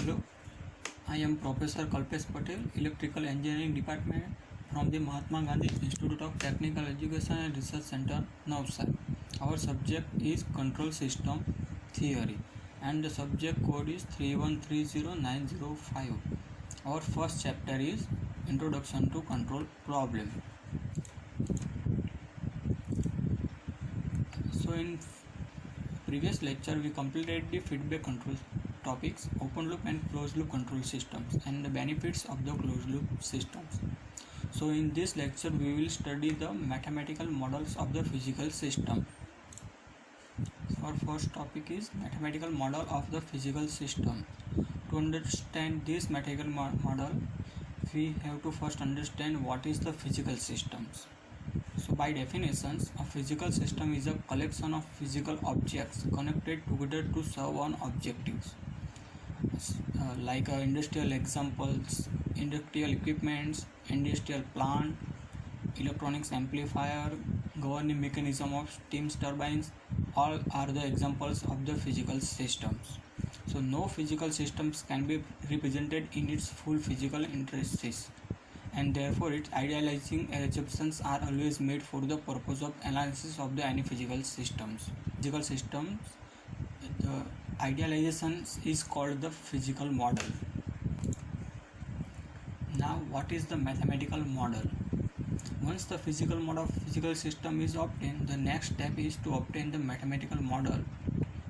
Hello, I am Professor Kalpesh Patel, Electrical Engineering Department from the Mahatma Gandhi Institute of Technical Education and Research Center, Navsari. Our subject is Control System Theory and the subject code is 3130905. Our first chapter is Introduction to Control Problem. So in previous lecture we completed the feedback control topics, open loop and closed loop control systems and the benefits of the closed loop systems. So in this lecture we will study the mathematical models of the physical system. Our first topic is mathematical model of the physical system. To understand this mathematical model, we have to first understand what is the physical systems. So by definitions, a physical system is a collection of physical objects connected together to serve one objectives. Like industrial examples, industrial equipments, industrial plant, electronics amplifier, governing mechanism of steam turbines, all are the examples of the physical systems. So no physical systems can be represented in its full physical interests, and therefore its idealizing assumptions are always made for the purpose of analysis of the any physical systems. Physical systems, the idealization is called the physical model. Now what is the mathematical model? Once the physical model of physical system is obtained, the next step is to obtain the mathematical model,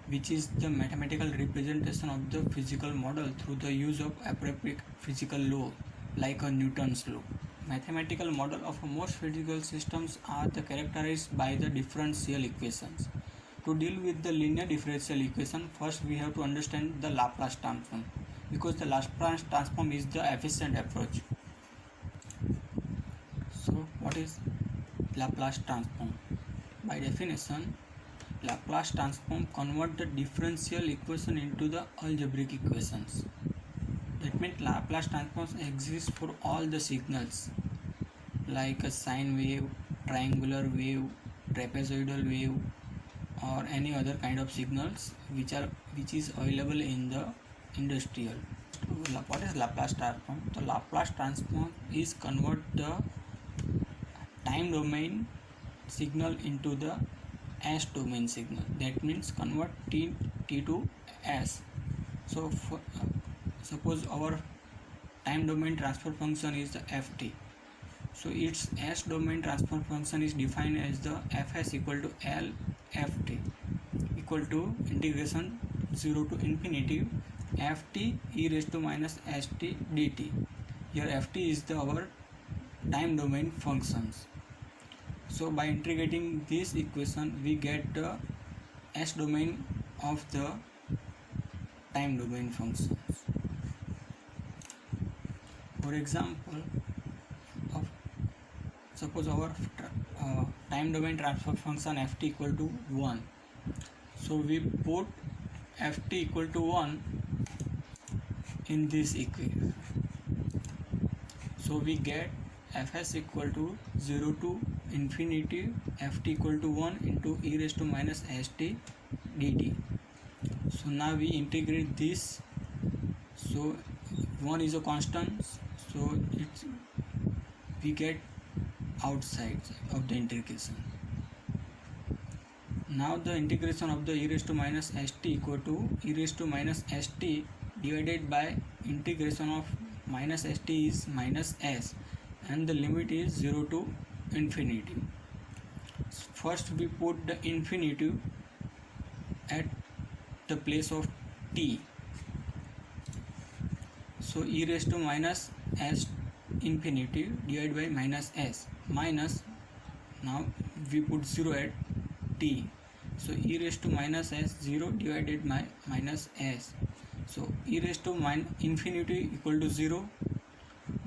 which is the mathematical representation of the physical model through the use of appropriate physical law like a Newton's law. Mathematical model of most physical systems are characterized by the differential equations. To deal with the linear differential equation, first we have to understand the Laplace transform, because the Laplace transform is the efficient approach. So what is Laplace transform? By definition, Laplace transform convert the differential equation into the algebraic equations. That means Laplace transforms exist for all the signals like a sine wave, triangular wave, trapezoidal wave, or any other kind of signals which is available in the industrial. What is Laplace transform? The Laplace transform is convert the time domain signal into the S domain signal. That means convert t to S. So suppose our time domain transfer function is the ft. So its S domain transfer function is defined as the fs equal to L ft equal to integration 0 to infinity ft e raised to minus st dt. Here ft is our time domain functions. So by integrating this equation we get the S domain of the time domain functions. For example, suppose our time domain transfer function ft equal to 1. So we put ft equal to 1 in this equation. So we get fs equal to 0 to infinity ft equal to 1 into e raised to minus st dt. So now we integrate this. So 1 is a constant, so we get outside of the integration. Now the integration of the e raised to minus st equal to e raised to minus st divided by integration of minus st is minus s, and the limit is 0 to infinity. First we put the infinity at the place of t. So e raised to minus s infinity divided by minus s minus, now we put 0 at t. So e raised to minus s 0 divided by minus s. So e raised to infinity equal to 0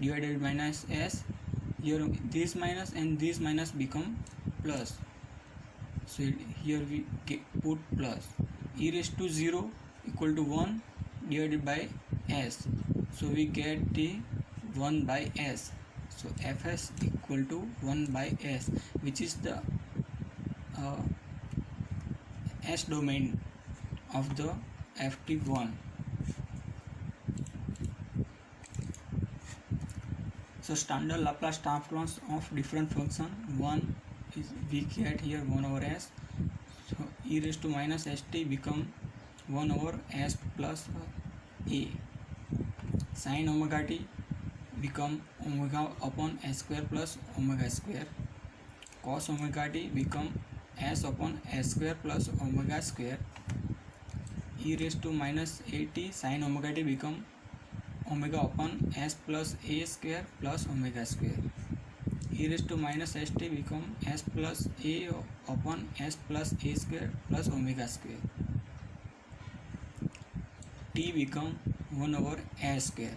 divided by minus s. Here this minus and this minus become plus. So here we put plus. E raised to 0 equal to 1 divided by s. So we get the 1 by s. So fs equal to 1 by s, which is the S domain of the ft1. So standard Laplace transforms of different function. One is we get here 1 over s. So e raised to minus st become 1 over s plus a. Sin omega t become omega upon s square plus omega square. Cos omega t become s upon s square plus omega square. E raised to minus at sin omega t become omega upon s plus a square plus omega square. E raised to minus st become s plus a upon s plus a square plus omega square. T become 1 over s square.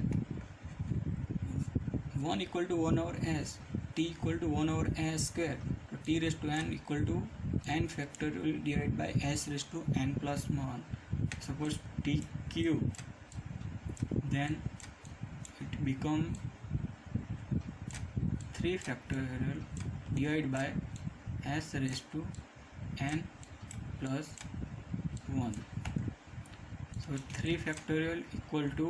1 equal to 1 over s. T equal to 1 over s square. So t raised to n equal to n factorial divided by s raised to n plus 1. Suppose t cube, then it become 3 factorial divided by s raised to n plus 1. So 3 factorial equal to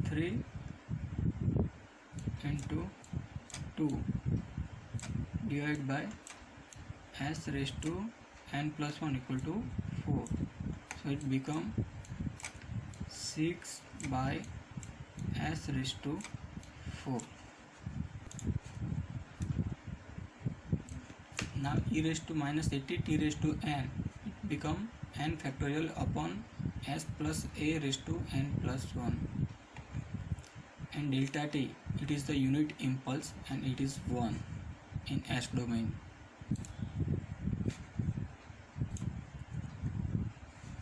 3 into 2 divided by s raised to n plus 1 equal to 4. So it become 6 by s raised to 4. Now e raised to minus 80 t raised to n, it become n factorial upon s plus a raised to n plus 1. And delta t, it is the unit impulse and it is 1 in s domain.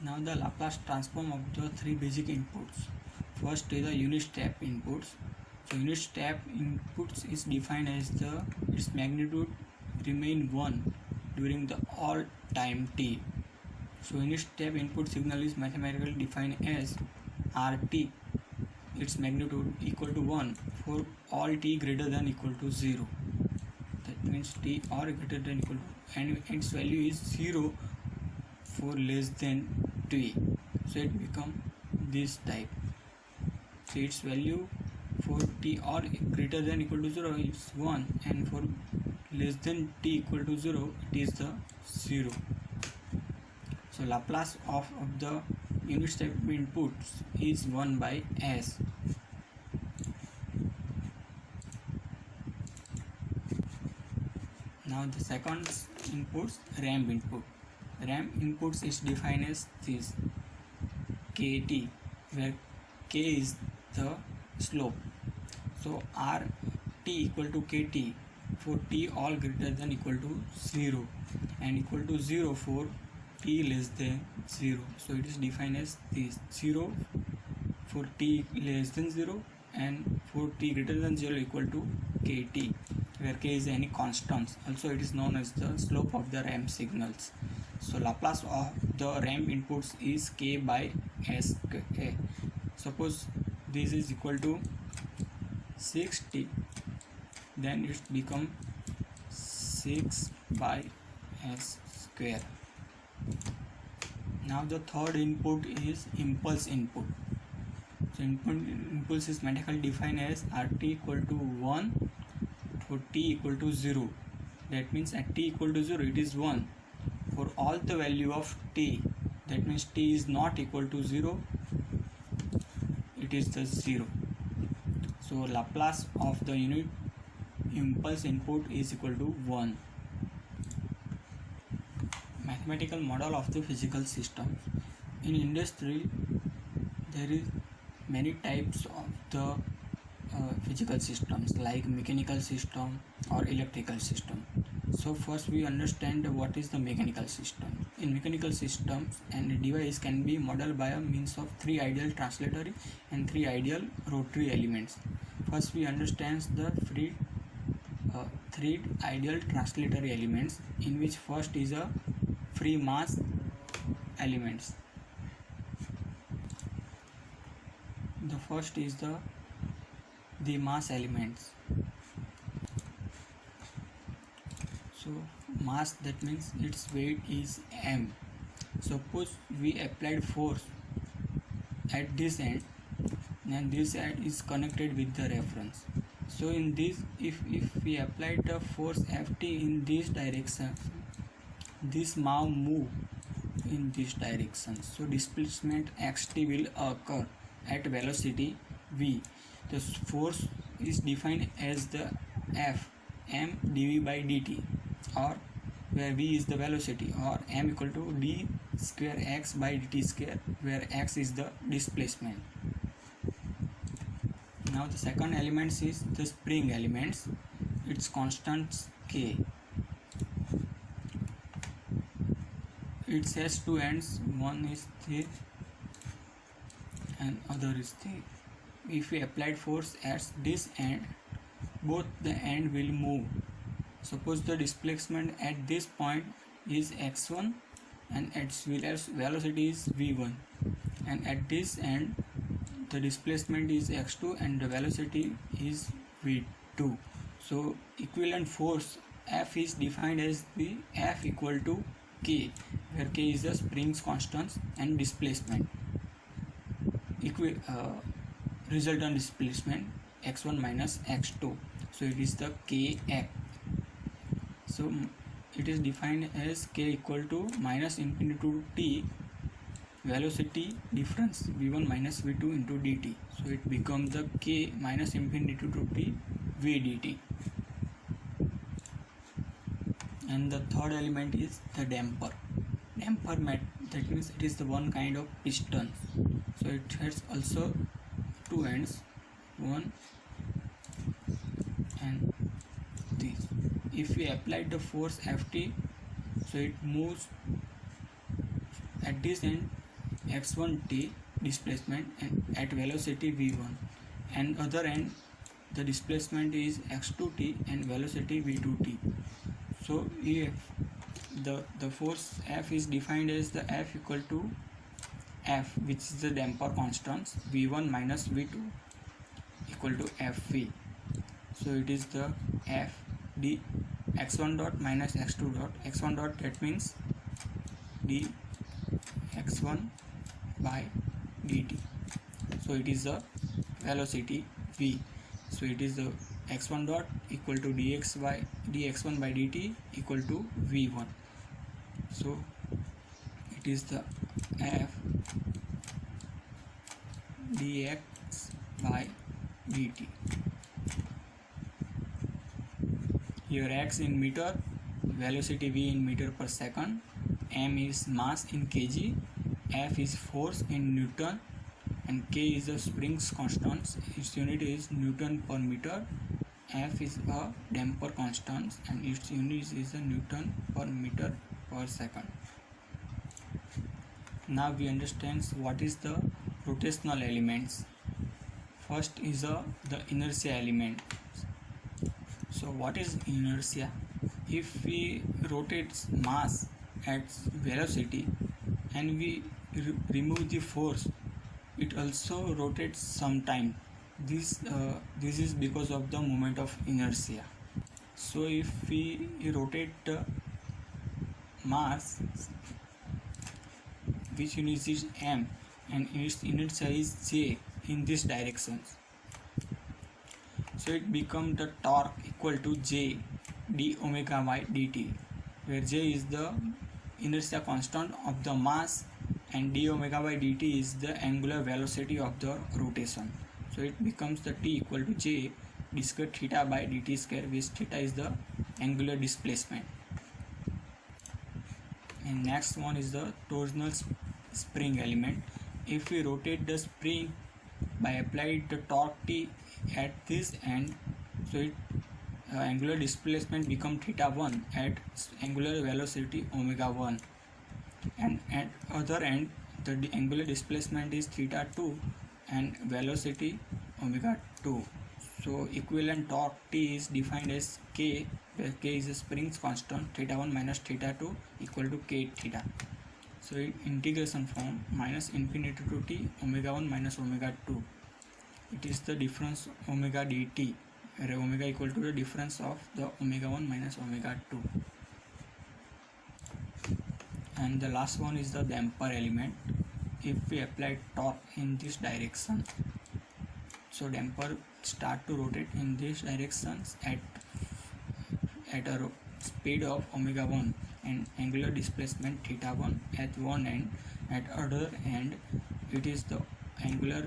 Now the Laplace transform of the three basic inputs. First is the unit step inputs. So unit step inputs is defined as its magnitude remain 1 during the all time t. So unit step input signal is mathematically defined as RT, its magnitude equal to 1 for all t greater than equal to 0. That means t or greater than equal to, and its value is 0 for less than t. So it become this type. So its value for t or greater than equal to 0 is 1, and for less than t equal to 0 it is the 0. So Laplace of the unit step inputs is 1 by s. Now the second inputs, ramp input. Ramp inputs is defined as this kt, where k is the slope. So rt equal to kt for t all greater than equal to 0 and equal to 0 for t less than 0. So it is defined as this 0 for t less than 0 and for t greater than 0 equal to kt, where k is any constants. Also it is known as the slope of the ramp signals. So Laplace of the ramp inputs is k by s. Suppose this is equal to 6t, then it become 6 by s square. Now the third input is impulse input. So impulse is mathematically defined as rt equal to 1 for t equal to 0. That means at t equal to 0 it is 1 for all the value of t. That means t is not equal to 0, it is the 0. So Laplace of the unit impulse input is equal to 1. Mathematical model of the physical systems. In industry there is many types of the physical systems like mechanical system or electrical system. So first we understand what is the mechanical system. In mechanical systems, a device can be modeled by a means of 3 ideal translatory and 3 ideal rotary elements. First we understand the 3 ideal translatory elements, in which first is a free mass elements. The first is the mass elements. So mass, that means its weight is m. Suppose we applied force at this end, and this end is connected with the reference. So in this, if we apply the force Ft in this direction, this move in this direction, so displacement xt will occur at velocity v. The force is defined as the F m dv by dt, or where v is the velocity, or m equal to d square x by dt square, where x is the displacement. Now the second element is the spring elements. Its constant k. It has two ends, one is there and other is there. If we applied force at this end, both the end will move. Suppose the displacement at this point is x1 and its velocity is v1, and at this end the displacement is x2 and the velocity is v2. So equivalent force F is defined as the F equal to K, where K is the spring's constant and displacement. Resultant displacement x1 minus x2. So it is the Kf. So it is defined as K equal to minus infinity to t velocity difference v1 minus v2 into dt. So it becomes the K minus infinity to t v dt. And the third element is the damper. That means it is the one kind of piston. So it has also two ends, one and this. If we apply the force Ft, so it moves at this end x1t displacement and at velocity v1, and other end the displacement is x2t and velocity v2t. So if the force F is defined as the F equal to F, which is the damper constant, v1 minus v2 equal to Fv. So it is the F d x1 dot minus x2 dot. X1 dot, that means d x1 by dt. So it is the velocity v. So it is the x1 dot equal to dx by dx1 by dt equal to v1. So it is the F dx by dt. Here x in meter, velocity v in meter per second, m is mass in kg, F is force in Newton, and K is the spring's constant. Its unit is Newton per meter. F is a damper constant and its unit is a Newton per meter per second. Now we understand what is the rotational elements. First is the inertia element. So what is inertia? If we rotate mass at velocity and we remove the force, it also rotates sometime. This is because of the moment of inertia. So if we rotate the mass, which unit is m and its inertia is j in this direction, so it becomes the torque equal to j d omega by dt, where j is the inertia constant of the mass and d omega by dt is the angular velocity of the rotation. So it becomes the t equal to j d square theta by dt square, which theta is the angular displacement. And next one is the torsional spring element. If we rotate the spring by applied the torque t at this end, so it angular displacement become theta 1 at angular velocity omega 1, and at other end the angular displacement is theta 2 and velocity omega 2. So equivalent torque T is defined as K, where K is a spring's constant, theta 1 minus theta 2 equal to K theta. So integration form minus infinity to T omega 1 minus omega 2. It is the difference omega dt, where omega equal to the difference of the omega 1 minus omega 2. And the last one is the damper element. If we apply torque in this direction, So damper start to rotate in this directions at a speed of omega 1 and angular displacement theta 1 at one end. At other end it is the angular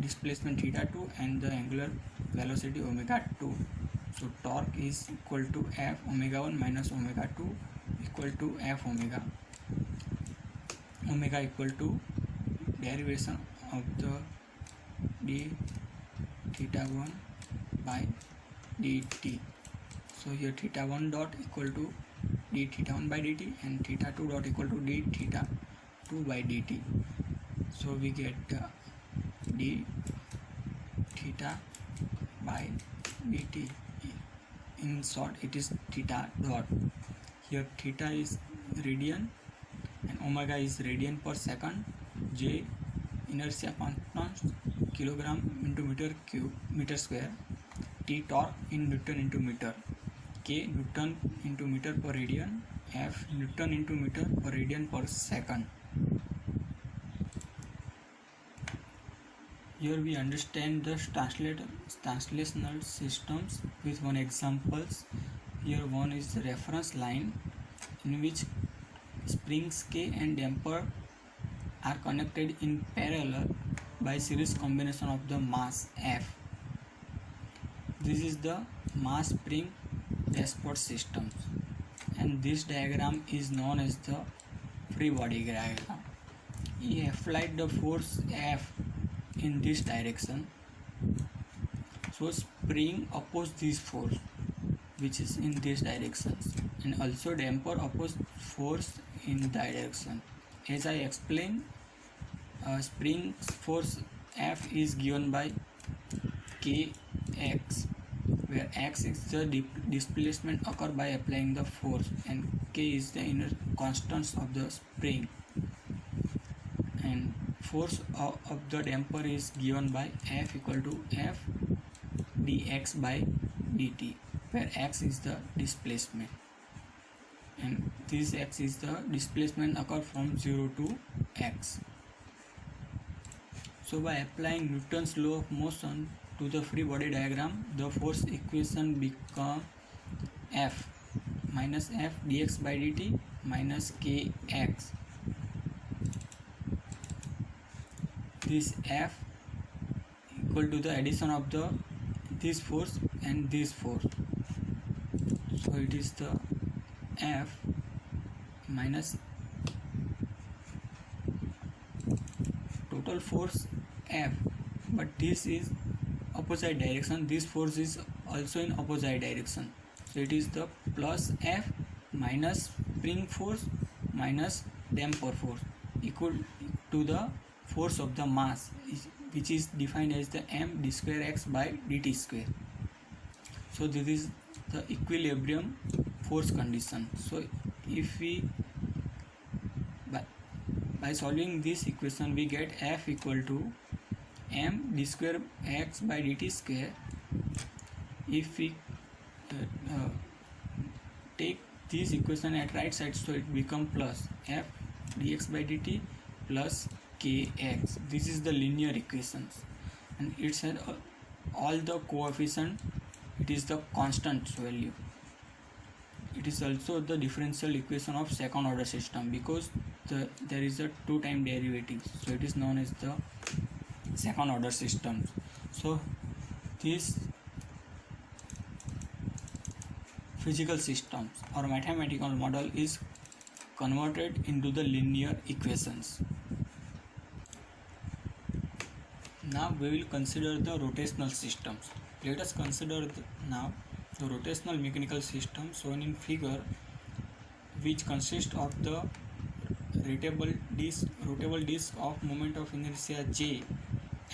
displacement theta 2 and the angular velocity omega 2. So torque is equal to F omega 1 minus omega 2 equal to F omega. Omega equal to derivation of the d theta 1 by dt. So here theta 1 dot equal to d theta 1 by dt and theta 2 dot equal to d theta 2 by dt. So we get d theta by dt. In short, it is theta dot. Here theta is radian and omega is radian per second. J inertia constant kilogram into meter square. T torque in Newton into meter. K Newton into meter per radian. F Newton into meter per radian per second. Here we understand the translational systems with one examples. Here one is the reference line in which springs K and damper are connected in parallel by series combination of the mass F. This is the mass spring dashpot systems, and this diagram is known as the free body diagram. He applied the force F in this direction, so spring oppose this force which is in this direction, and also damper oppose force in that direction. As I explained, spring force F is given by Kx, where x is the displacement occurred by applying the force and K is the inner constants of the spring, and force of the damper is given by F equal to F dx by dt, where x is the displacement and this x is the displacement occur from 0 to x. So by applying Newton's law of motion to the free body diagram, the force equation become F minus F dx by dt minus Kx. This F equal to the addition of this force and this force. So it is the F minus total force F, but this is opposite direction, this force is also in opposite direction, so it is the plus F minus spring force minus damper force equal to the force of the mass, which is defined as the m d square x by dt square. So this is the equilibrium force condition. So if we by solving this equation we get F equal to m d square x by dt square. If we take this equation at right side, so it become plus F dx by dt plus Kx. This is the linear equations and it has all the coefficient, it is the constant value. It is also the differential equation of second order system because there is a two time derivative, so it is known as the second order systems. So this physical systems or mathematical model is converted into the linear equations. Now we will consider the rotational systems. Let us consider now the rotational mechanical system shown in figure, which consists of the rotatable disc of moment of inertia J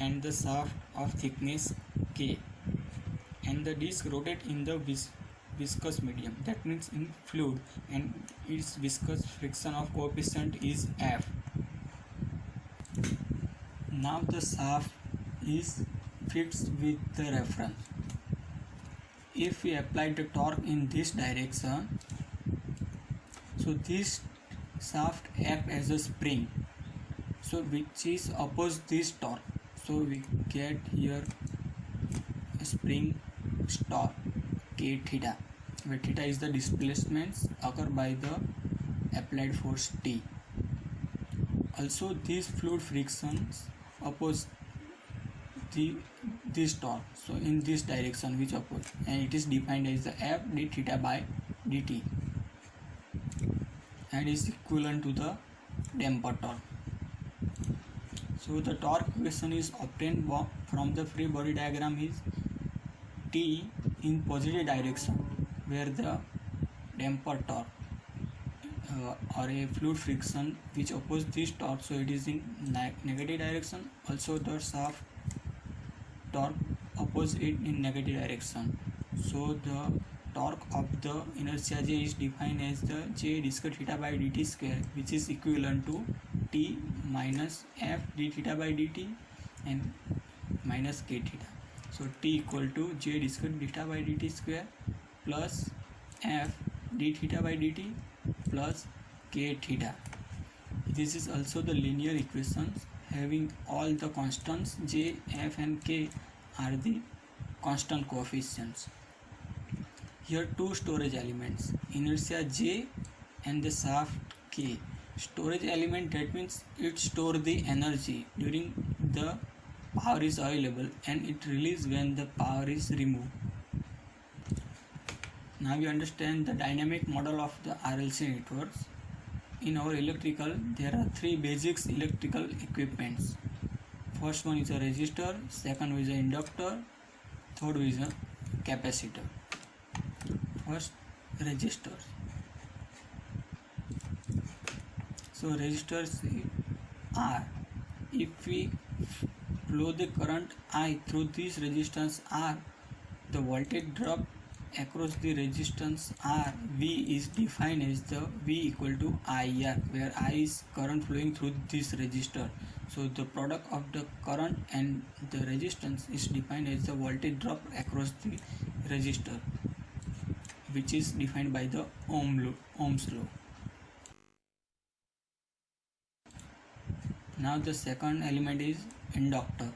and the shaft of thickness K, and the disc rotate in the viscous medium, that means in fluid, and its viscous friction of coefficient is F. Now the shaft is fixed with the reference. If we apply the torque in this direction, so this shaft act as a spring, so which is oppose this torque. So we get here a spring torque k theta, where theta is the displacements occurred by the applied force T. Also, these fluid frictions oppose this torque, so in this direction which oppose, and it is defined as the F d theta by dt, and is equivalent to the damper torque. So the torque equation is obtained from the free body diagram is T in positive direction, where the damper torque or a fluid friction which oppose this torque, so it is in negative direction. Also the shaft torque oppose it in negative direction. So the torque of the inertia J is defined as the J d square theta by dt square, which is equivalent to T minus F d theta by dt and minus k theta. So T equal to J d square theta by dt square plus F d theta by dt plus k theta. This is also the linear equations having all the constants J, F and K are the constant coefficients. Here two storage elements, inertia J and the shaft K. Storage element, that means it store the energy during the power is available and it release when the power is removed. Now we understand the dynamic model of the RLC networks. In our electrical, there are three basic electrical equipments. First one is a resistor, second one is an inductor, third one is a capacitor. First, resistors. So resistors are, if we flow the current I through this resistance R, the voltage drop across the resistance R V is defined as the V equal to IR, where I is current flowing through this resistor. So the product of the current and the resistance is defined as the voltage drop across the resistor, which is defined by the Ohm's law. Now the second element is inductor.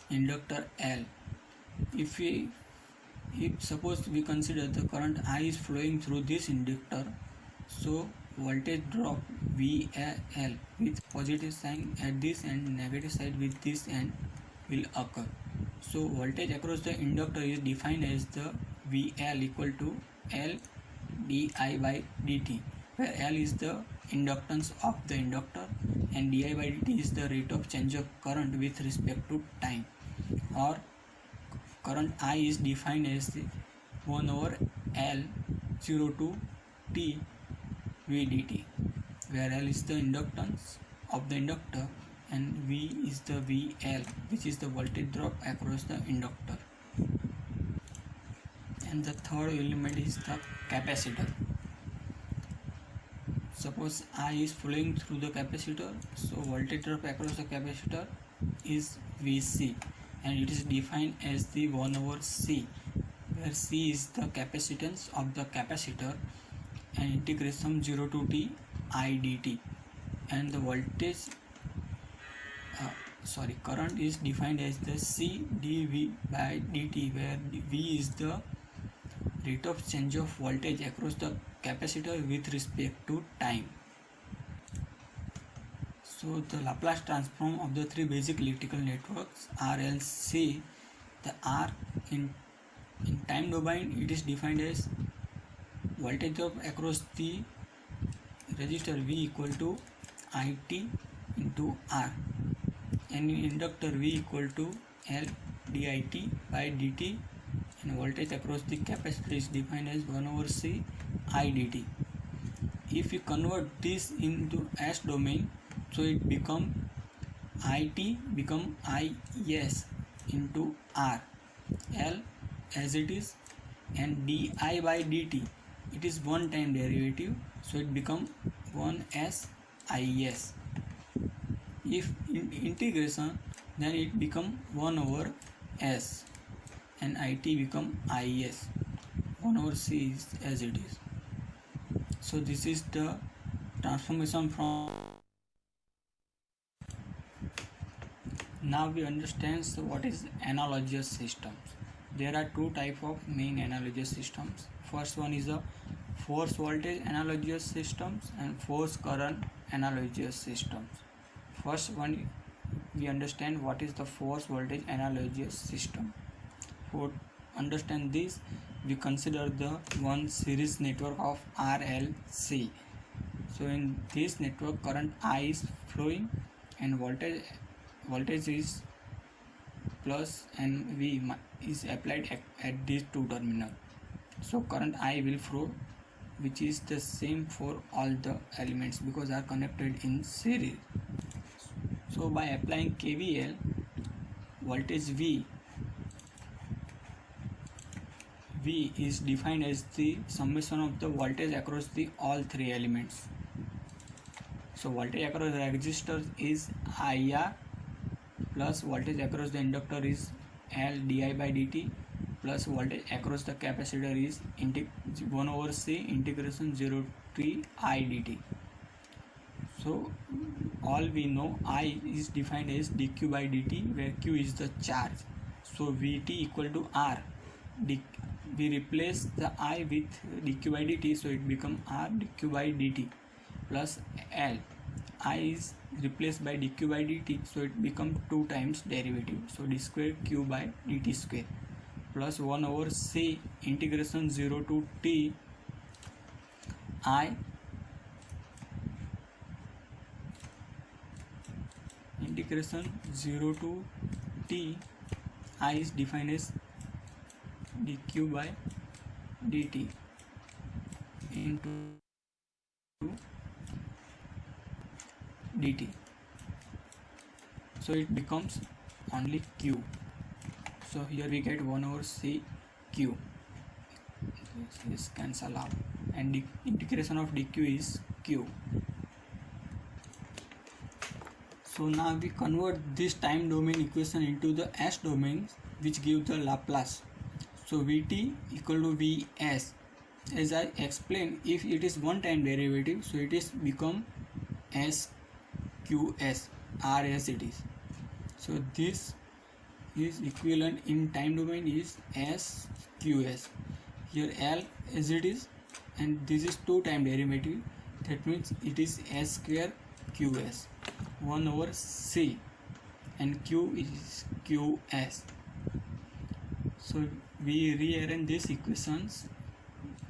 Inductor L. If suppose we consider the current I is flowing through this inductor, so voltage drop VL with positive sign at this end, negative side with this end will occur. So voltage across the inductor is defined as the VL equal to L di by dt, where L is the inductance of the inductor and di by dt is the rate of change of current with respect to time, or current I is defined as 1 over L 0 to T V dt, where L is the inductance of the inductor and V is the VL, which is the voltage drop across the inductor. And the third element is the capacitor. Suppose I is flowing through the capacitor, so voltage drop across the capacitor is Vc, and it is defined as the 1 over C, where C is the capacitance of the capacitor and integration 0 to T I dt, and the voltage current is defined as the C dV by dt, where V is the rate of change of voltage across the capacitor with respect to time. So the Laplace transform of the three basic electrical networks RLC, the R in time domain, it is defined as voltage drop across the resistor V equal to IT into R, and in inductor V equal to L dit by dt, and voltage across the capacitor is defined as 1 over C I dt. If we convert this into S domain, so it become IT become IS into R, L as it is, and di by dt, it is one time derivative, so it become 1s is. If in integration, then it become 1 over s and it become is. 1 over c is as it is. So this is the transformation from Now we understand what is analogous systems. There are two types of main analogous systems. First one is a force voltage analogous systems and force current analogous systems. First one, we understand what is the force voltage analogous system. For understand this, we consider the one series network of RLC. So in this network, current I is flowing and voltage is plus and V is applied at these two terminals. So current I will flow, which is the same for all the elements because are connected in series. So by applying KVL, voltage V is defined as the summation of the voltage across the all three elements. So voltage across the resistor is IR plus voltage across the inductor is L di by dt plus voltage across the capacitor is 1 over C integration 0 to I dt. So all we know, I is defined as dq by dt where q is the charge. So Vt equal to R. We replace the I with dq by dt, so it become R dq by dt plus L. I is replaced by dq by dt, so it become 2 times derivative, so d square q by dt square plus 1 over C integration 0 to t I integration 0 to t I is defined as dq by dt into dt, so it becomes only q. So here we get 1 over C q, this is cancel out and the integration of dq is q. So now we convert this time domain equation into the S domain, which gives the Laplace. So Vt equal to Vs. As I explained, if it is one time derivative, so it is become SQS, R as it is. So this is equivalent in time domain is SQS. Here L as it is, and this is 2 time derivative. That means it is S square QS. 1 over C and Q is QS. So we rearrange these equations,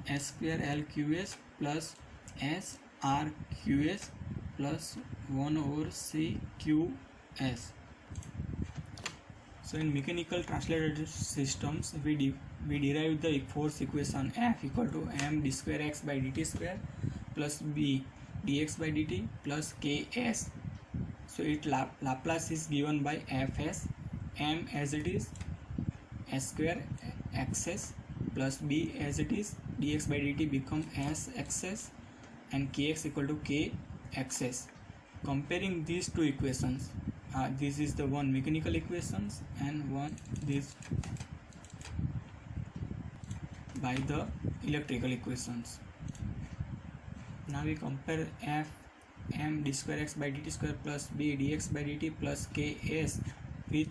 S square LQS plus S RQS plus 1 over C QS. So in mechanical translated systems, we derive the force equation F equal to m d square x by dt square plus b dx by dt plus ks. So its Laplace is given by Fs, m as it is s square xs plus b as it is dx by dt become s xs and kx equal to k xs. Comparing these two equations, this is the one mechanical equations and one this by the electrical equations. Now we compare F m d square x by dt square plus b dx by dt plus ks with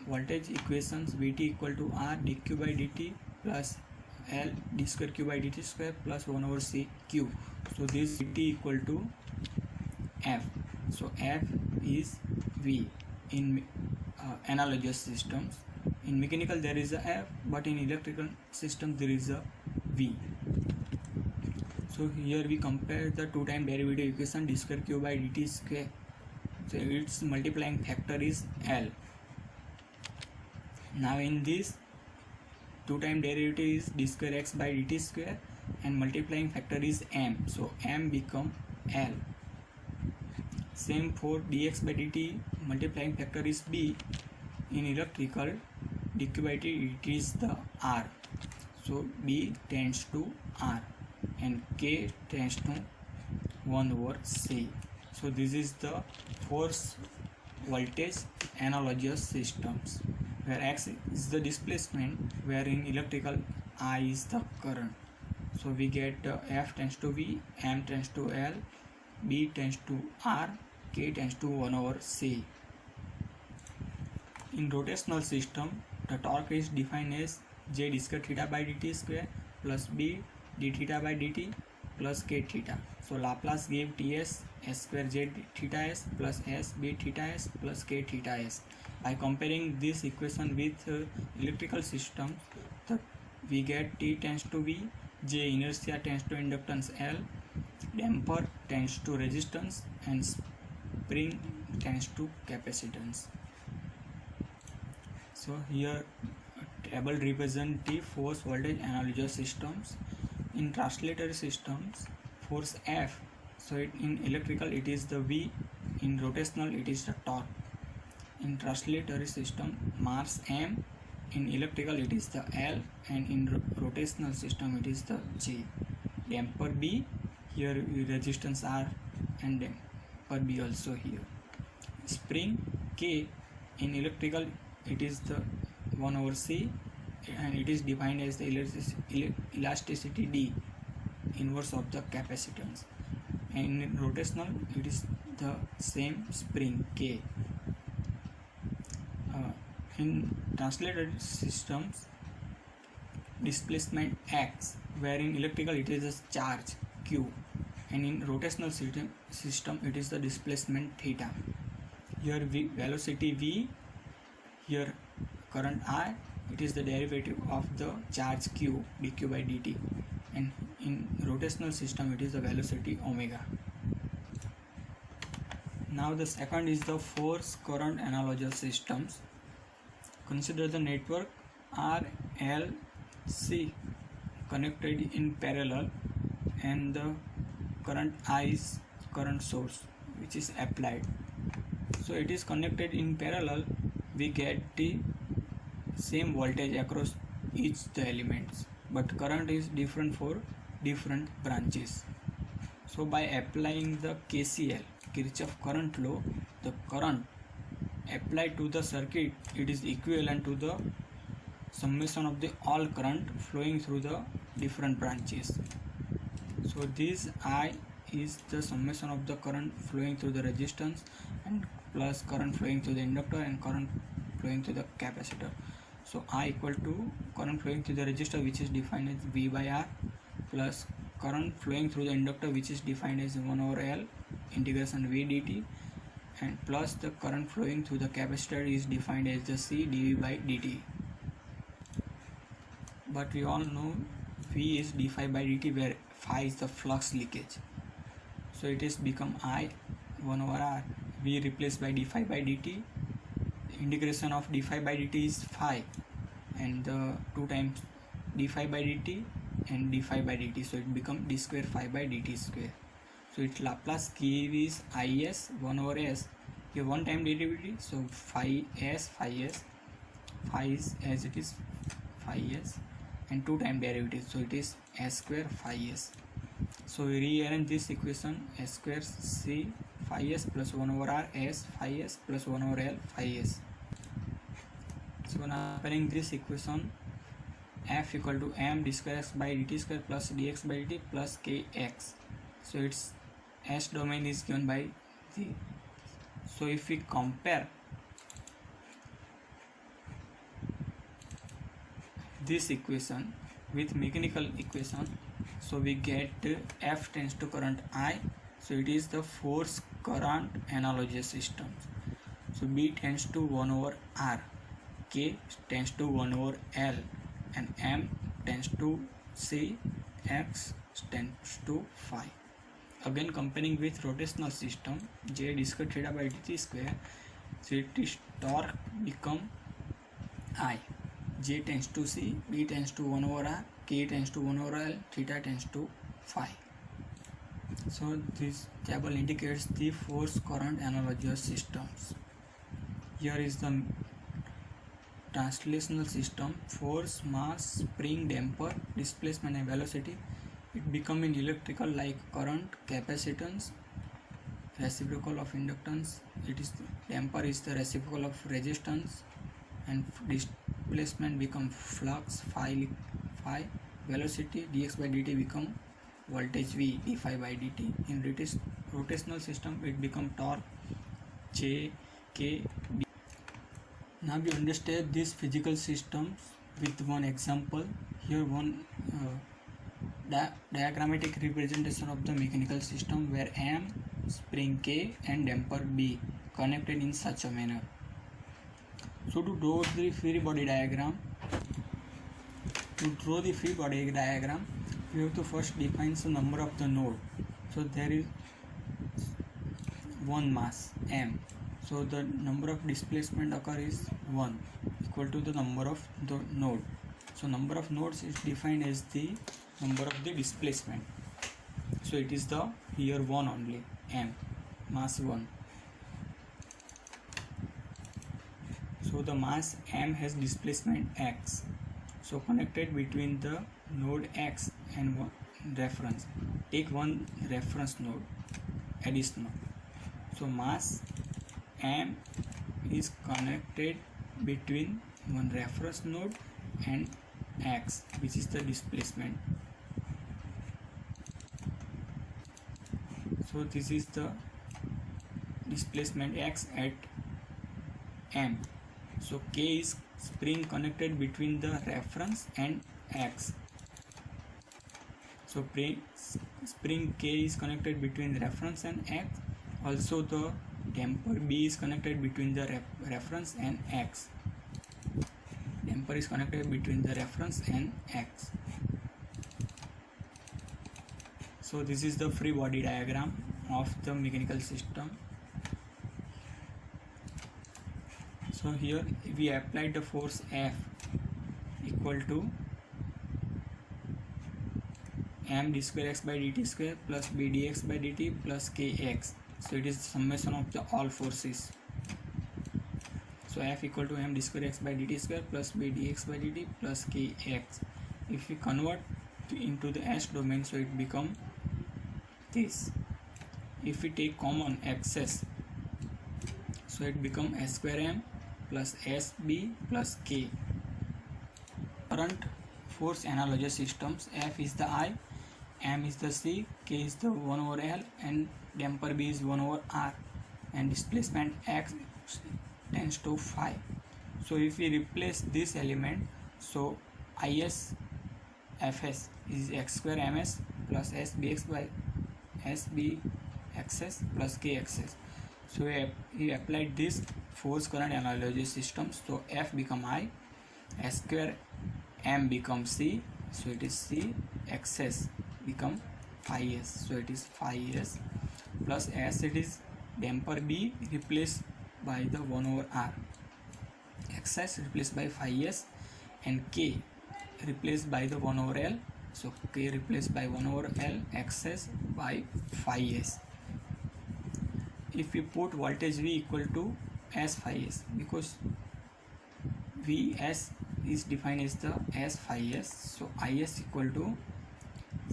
voltage equations Vt equal to R dq by dt plus L d square q by dt square plus 1 over C q. So this Vt equal to F. So F is V in analogous systems. In mechanical there is a F, but in electrical system there is a V. So here we compare the 2 time derivative equation d square q by dt square. So its multiplying factor is L. Now in this 2 time derivative is d square x by dt square and multiplying factor is m. So m become L. Same for dx by dt, multiplying factor is b. In electrical, dq by dt is the R. So b tends to R and k tends to 1 over C. So this is the force voltage analogous systems, where x is the displacement, where in electrical I is the current. So we get F tends to V, M tends to L, B tends to R K tends to 1 over C. In rotational system, the torque is defined as J d square theta by dt square plus B d theta by dt plus K theta. So Laplace gave Ts S square J theta S plus S B theta S plus K theta S. By comparing this equation with electrical systems, we get T tends to V, J inertia tends to inductance L, damper tends to resistance, and spring tends to capacitance. So here table represent the force voltage analogous systems. In translatory systems, force F, so in electrical it is the V, in rotational it is the torque. In translatory system, mass M, in electrical it is the L, and in rotational system it is the J. Damper B, here resistance R, and damper B also here. Spring K, in electrical it is the 1 over C, and it is defined as the elasticity D, inverse of the capacitance. And in rotational it is the same spring K. In translated systems, displacement X, where in electrical it is a charge Q, and in rotational system it is the displacement theta. Here velocity V, here current I, it is the derivative of the charge Q, dq by dt, and in rotational system it is the velocity omega. Now the second is the force current analogous systems. Consider the network R, L, C connected in parallel, and the current I is current source which is applied. So it is connected in parallel, we get the same voltage across each the elements, but current is different for different branches. So by applying the KCL, Kirchhoff current law, the current applied to the circuit, it is equivalent to the summation of the all current flowing through the different branches. So this I is the summation of the current flowing through the resistance, and plus current flowing through the inductor and current flowing through the capacitor. So I equal to current flowing through the resistor, which is defined as V by R, plus current flowing through the inductor, which is defined as 1 over L integration V dt, and plus the current flowing through the capacitor is defined as the C dV by dt. But we all know V is d phi by dt, where phi is the flux leakage. So it is become I 1 over R, V replaced by d phi by dt. Integration of d phi by dt is phi, and the 2 times d phi by dt and d phi by dt, so it become d square phi by dt square. So its Laplace give is Is 1 over S, here one time derivative, so phi is as it is phi s, and 2 time derivative, so it is S square phi s. So we rearrange this equation, S square C phi s plus 1 over R S phi s plus 1 over L phi s. So now applying this equation, F equal to m d square x by dt square plus dx by dt plus kx. So its S domain is given by the. So if we compare this equation with mechanical equation, so we get F tends to current I, so it is the force current analogous systems. So B tends to 1 over R, K tends to 1 over L, and M tends to C, X tends to phi. Again comparing with rotational system, J d square theta by dt square, so it is torque become I, J tends to C, B tends to 1 over R, K tends to 1 over L, theta tends to phi. So this table indicates the force current analogous systems. Here is the translational system: force, mass, spring, damper, displacement and velocity. It become in electrical like current, capacitance, reciprocal of inductance. It is damper is the reciprocal of resistance, and displacement become flux phi, velocity dx by dt become voltage V d phi by dt. In rotational system, it become torque J K B. Now we understand these physical systems with one example. Here one diagrammatic representation of the mechanical system where M, spring K and damper B connected in such a manner. So to draw the free body diagram, we have to first define the number of the node. So there is one mass M. So the number of displacement occur is 1 equal to the number of the node. So number of nodes is defined as the number of the displacement. So it is the here 1 only, M, mass 1. So the mass M has displacement x. So connected between the node x and one reference. Take one reference node additional. So mass M is connected between one reference node and x, which is the displacement. So this is the displacement x at M. So K is spring connected between the reference and x. So spring K is connected between reference and x. Also the damper B is connected between the reference and x. Damper is connected between the reference and x. So this is the free body diagram of the mechanical system. So here we applied the force F equal to m d square x by dt square plus b dx by dt plus kx. So it is the summation of the all forces. So F equal to m d square x by dt square plus b dx by dt plus kx. If we convert into the s domain, so it become this. If we take common x's, so it become s square m plus sb plus k. Current force analogous systems, F is the I, m is the c, k is the 1 over l and damper b is 1 over r and displacement x tends to phi. So if we replace this element, so is fs is x square ms plus sbx by sbxs plus kxs. So we applied this force current analogy systems. So F become I, S square M become C, so it is C, XS become phi S, so it is phi S plus S, it is damper B replaced by the 1 over R, XS replaced by phi S and K replaced by the 1 over L, so K replaced by 1 over L, XS by phi S. If we put voltage V equal to S phi S, because Vs is defined as the S phi S, so Is equal to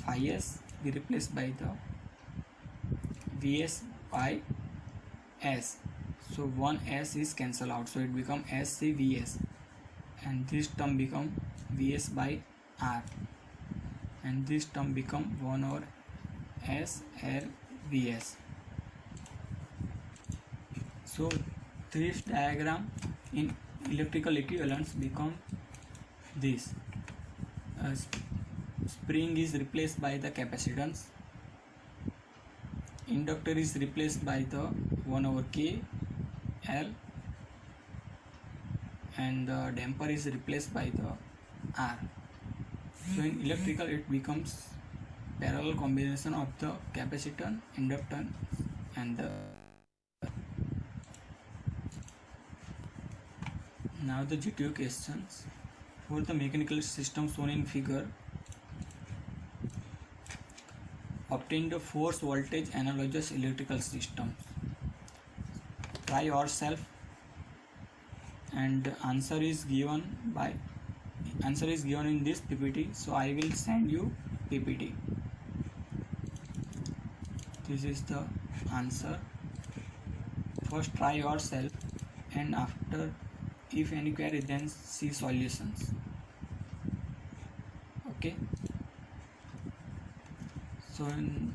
phi S we replace by the Vs by S, so one S is cancel out, so it become SCVS and this term become Vs by R and this term become 1 over SLVS. So this diagram in electrical equivalence become this. Spring is replaced by the capacitance, inductor is replaced by the 1 over K L and the damper is replaced by the R. So in electrical it becomes parallel combination of the capacitance, inductance and the. Now the GTO questions. For the mechanical system shown in figure, obtain the force voltage analogous electrical systems. Try yourself and answer is given in this PPT, so I will send you PPT. This is the answer. First try yourself and after if any query then see solutions. Okay, so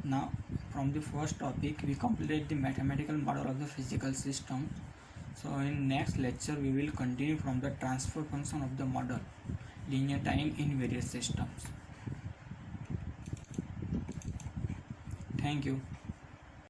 now from the first topic we completed the mathematical model of the physical system. So in next lecture we will continue from the transfer function of the model linear time in various systems. Thank you.